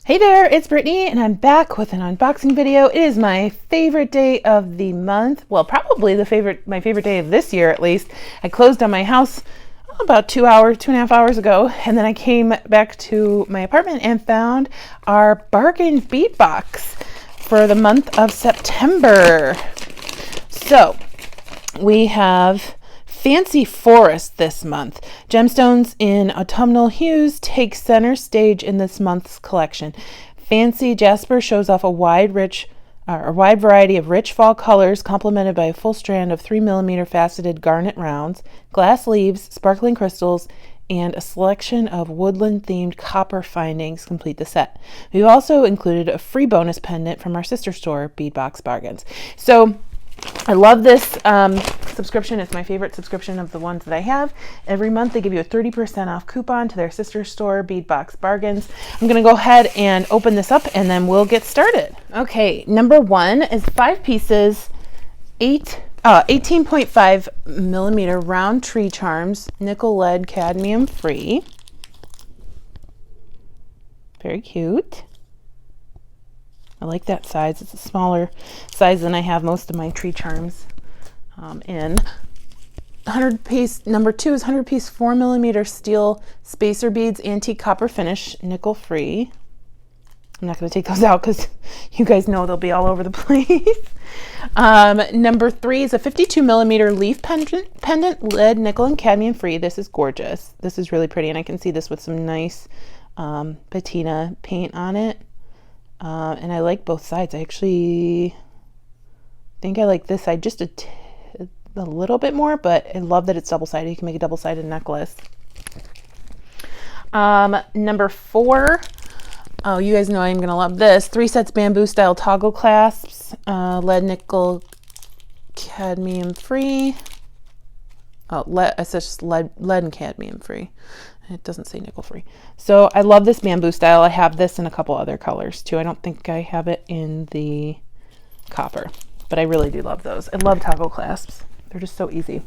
Hey there, it's Brittany and I'm back with an unboxing video. It is my favorite day of the month. Well, probably my favorite day of this year at least. I closed on my house about 2.5 hours ago, and then I came back to my apartment and found our Bargain Bead Box for the month of September. So we have Fancy Forest this month. Gemstones in autumnal hues take center stage in this month's collection. Fancy Jasper shows off a wide variety of rich fall colors, complemented by a full strand of 3mm faceted garnet rounds, glass leaves, sparkling crystals, and a selection of woodland-themed copper findings complete the set. We've also included a free bonus pendant from our sister store, Bead Box Bargains. So I love this subscription. It's my favorite subscription of the ones that I have. Every month they give you a 30% off coupon to their sister store, Bead Box Bargains. I'm going to go ahead and open this up and then we'll get started. Okay, number one is 5 pieces, 18.5mm round tree charms, nickel lead cadmium free. Very cute. I like that size. It's a smaller size than I have most of my tree charms in. 100 piece, number 2 is 100 piece 4mm steel spacer beads, antique copper finish, nickel free. I'm not going to take those out because you guys know they'll be all over the place. Number 3 is a 52mm leaf pendant, lead, nickel, and cadmium free. This is gorgeous. This is really pretty, and I can see this with some nice patina paint on it. And I like both sides. I actually think I like this side just a little bit more, but I love that it's double-sided. You can make a double-sided necklace. Number 4, oh, you guys know I'm going to love this. 3 sets bamboo style toggle clasps, lead, nickel, cadmium free. Oh, it's just lead and cadmium free. It doesn't say nickel free. So I love this bamboo style. I have this in a couple other colors too. I don't think I have it in the copper, but I really do love those. I love toggle clasps. They're just so easy.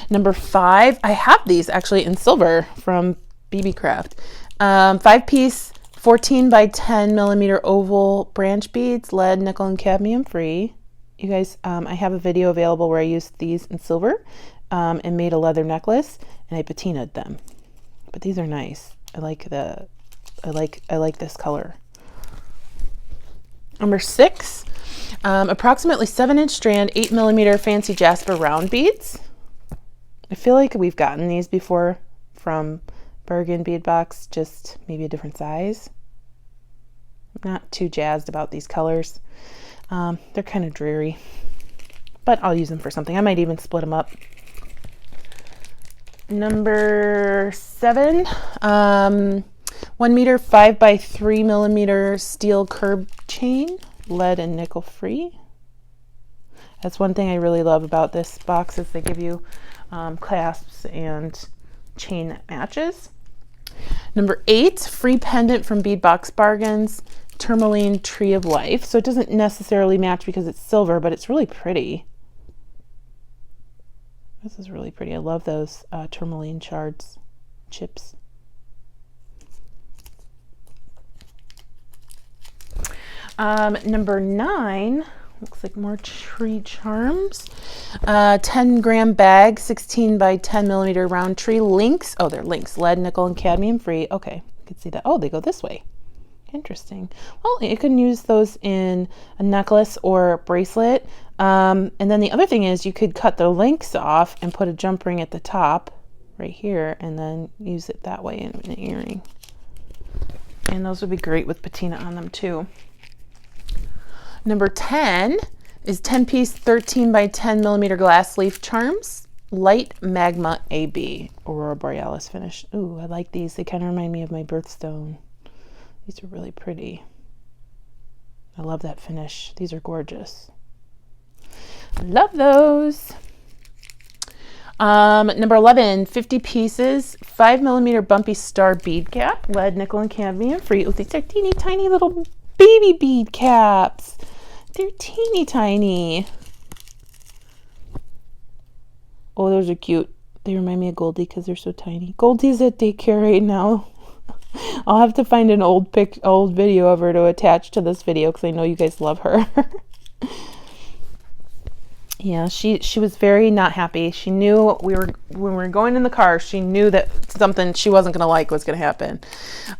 Number 5, I have these actually in silver from BB Craft. 5-piece 14 by 10mm oval branch beads, lead, nickel, and cadmium free. You guys, I have a video available where I used these in silver and made a leather necklace, and I patinaed them. But these are nice. I like this color. Number 6, approximately 7-inch strand, 8mm fancy Jasper round beads. I feel like we've gotten these before from Bargain Bead Box, just maybe a different size. I'm not too jazzed about these colors. They're kind of dreary, but I'll use them for something. I might even split them up. Number 7, 1 meter 5 by 3mm steel curb chain, lead and nickel free. That's one thing I really love about this box, is they give you clasps and chain that matches. Number 8, free pendant from Bead Box Bargains, tourmaline tree of life. So it doesn't necessarily match because it's silver, but it's really pretty. This is really pretty. I love those tourmaline chips. Number 9, looks like more tree charms. 10-gram bag, 16 by 10mm round tree links. Oh, they're links. Lead, nickel, and cadmium free. Okay, you can see that. Oh, they go this way. Interesting. Well, you can use those in a necklace or a bracelet. And then the other thing is you could cut the links off and put a jump ring at the top right here and then use it that way in an earring. And those would be great with patina on them too. Number 10 is 10-piece 13 by 10mm glass leaf charms, light magma AB, Aurora Borealis finish. Ooh, I like these. They kind of remind me of my birthstone. These are really pretty. I love that finish. These are gorgeous. Love those. Number 11, 50 pieces, 5mm bumpy star bead cap, lead, nickel, and cadmium free. Oh, these are teeny tiny little baby bead caps. They're teeny tiny. Oh, those are cute. They remind me of Goldie because they're so tiny. Goldie's at daycare right now. I'll have to find an old video of her to attach to this video because I know you guys love her. Yeah, she was very not happy. She knew when we were going in the car, she knew that something she wasn't going to like was going to happen.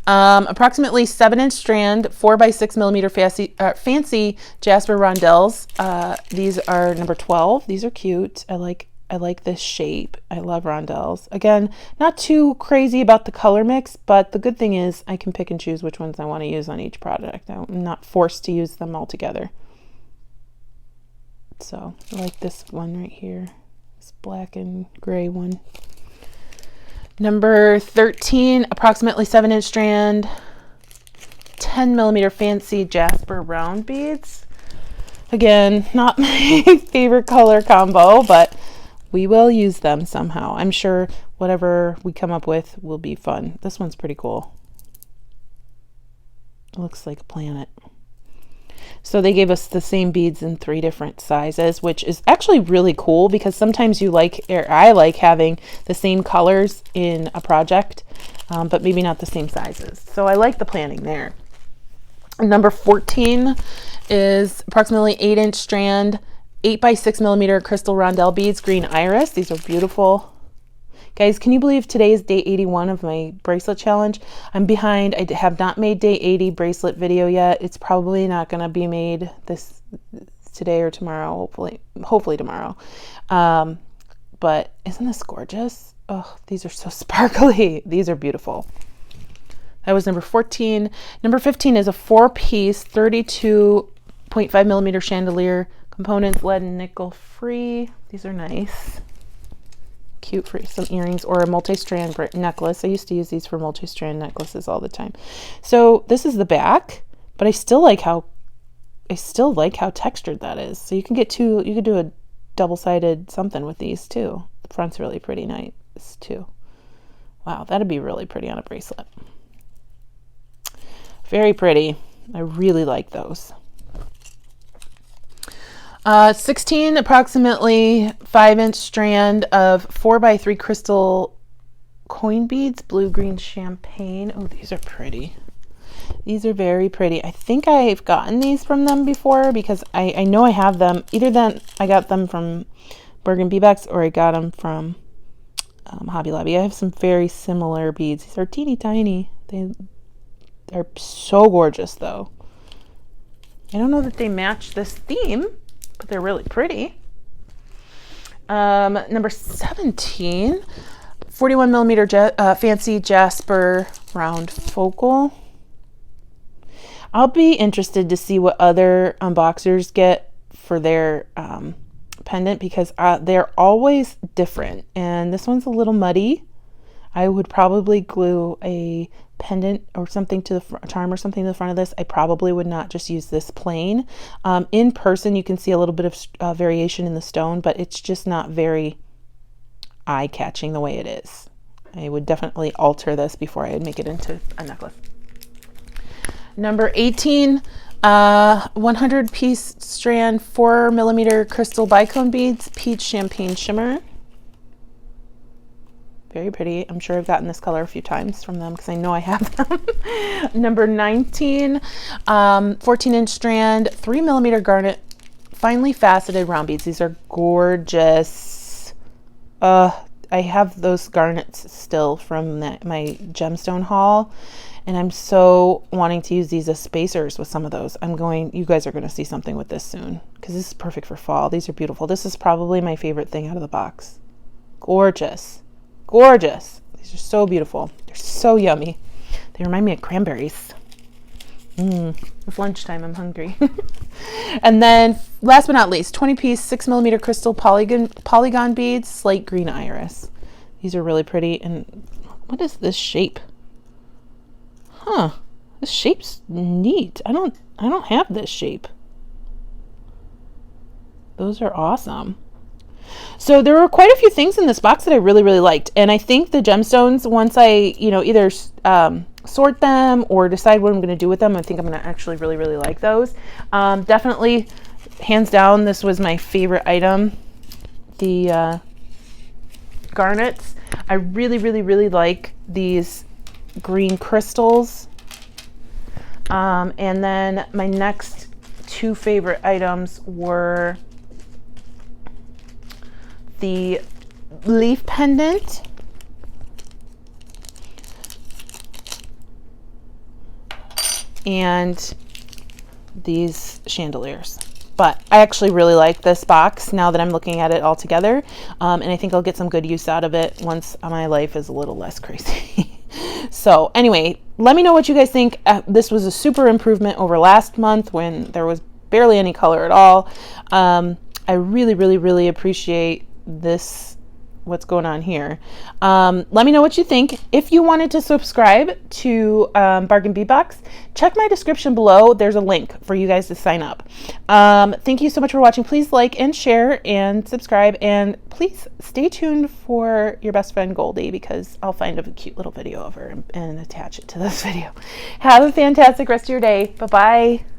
Approximately 7-inch strand, 4x6mm fancy Jasper rondelles. These are number 12. These are cute. I like this shape. I love rondelles. Again, not too crazy about the color mix, but the good thing is I can pick and choose which ones I want to use on each project. I'm not forced to use them all together. So I like this one right here, this black and gray one. Number 13, approximately 7-inch strand, 10mm fancy Jasper round beads. Again, not my favorite color combo, but we will use them somehow. I'm sure whatever we come up with will be fun. This one's pretty cool. It looks like a planet. So they gave us the same beads in 3 different sizes, which is actually really cool because sometimes I like having the same colors in a project, but maybe not the same sizes. So I like the planning there. Number 14 is approximately 8-inch strand, 8x6mm crystal rondelle beads, green iris. These are beautiful. Guys, can you believe today is day 81 of my bracelet challenge? I'm behind. I have not made day 80 bracelet video yet. It's probably not going to be made today or tomorrow, hopefully tomorrow. But isn't this gorgeous? Oh, these are so sparkly. These are beautiful. That was number 14. Number 15 is a 4-piece 32.5mm chandelier. Components lead and nickel free. These are nice. Cute for some earrings or a multi-strand necklace. I used to use these for multi-strand necklaces all the time. So this is the back, but I still like how textured that is. So you can do a double-sided something with these too. The front's really pretty nice too. Wow, that'd be really pretty on a bracelet. Very pretty. I really like those. 16, approximately 5-inch strand of 4x3 crystal coin beads, blue, green, champagne. Oh, these are pretty. These are very pretty. I think I've gotten these from them before because I know I have them. Either then I got them from Bargain Bead Box or I got them from Hobby Lobby. I have some very similar beads. These are teeny tiny. They're so gorgeous though. I don't know that they match this theme, but they're really pretty. Number 17, 41mm fancy Jasper round focal. I'll be interested to see what other unboxers get for their pendant because they're always different. And this one's a little muddy. I would probably glue a pendant or something to the charm or something to the front of this. I probably would not just use this plain. In person, you can see a little bit of variation in the stone, but it's just not very eye-catching the way it is. I would definitely alter this before I would make it into a necklace. Number 18, 100-piece strand, 4mm crystal bicone beads, peach champagne shimmer. Very pretty. I'm sure I've gotten this color a few times from them because I know I have them. Number 19, 14-inch strand, 3mm garnet, finely faceted round beads. These are gorgeous. I have those garnets still from my gemstone haul, and I'm so wanting to use these as spacers with some of those. You guys are going to see something with this soon because this is perfect for fall. These are beautiful. This is probably my favorite thing out of the box. Gorgeous. Gorgeous. These are so beautiful. They're so yummy. They remind me of cranberries. It's lunchtime. I'm hungry. And then last but not least, 20-piece 6mm crystal polygon beads, slate green iris. These are really pretty. And what is this shape? Huh. This shape's neat. I don't have this shape. Those are awesome. So there were quite a few things in this box that I really, really liked. And I think the gemstones, once I, either sort them or decide what I'm going to do with them, I think I'm going to actually really, really like those. Definitely, hands down, this was my favorite item. The garnets. I really, really, really like these green crystals. And then my next two favorite items were the leaf pendant and these chandeliers. But I actually really like this box now that I'm looking at it all together, and I think I'll get some good use out of it once my life is a little less crazy. So anyway, let me know what you guys think. This was a super improvement over last month when there was barely any color at all. I really, really, really appreciate this, what's going on here. Let me know what you think. If you wanted to subscribe to Bargain Bead Box, check my description below. There's a link for you guys to sign up. Thank you so much for watching. Please like and share and subscribe, and please stay tuned for your best friend Goldie, because I'll find a cute little video of her and attach it to this video. Have a fantastic rest of your day. Bye-bye.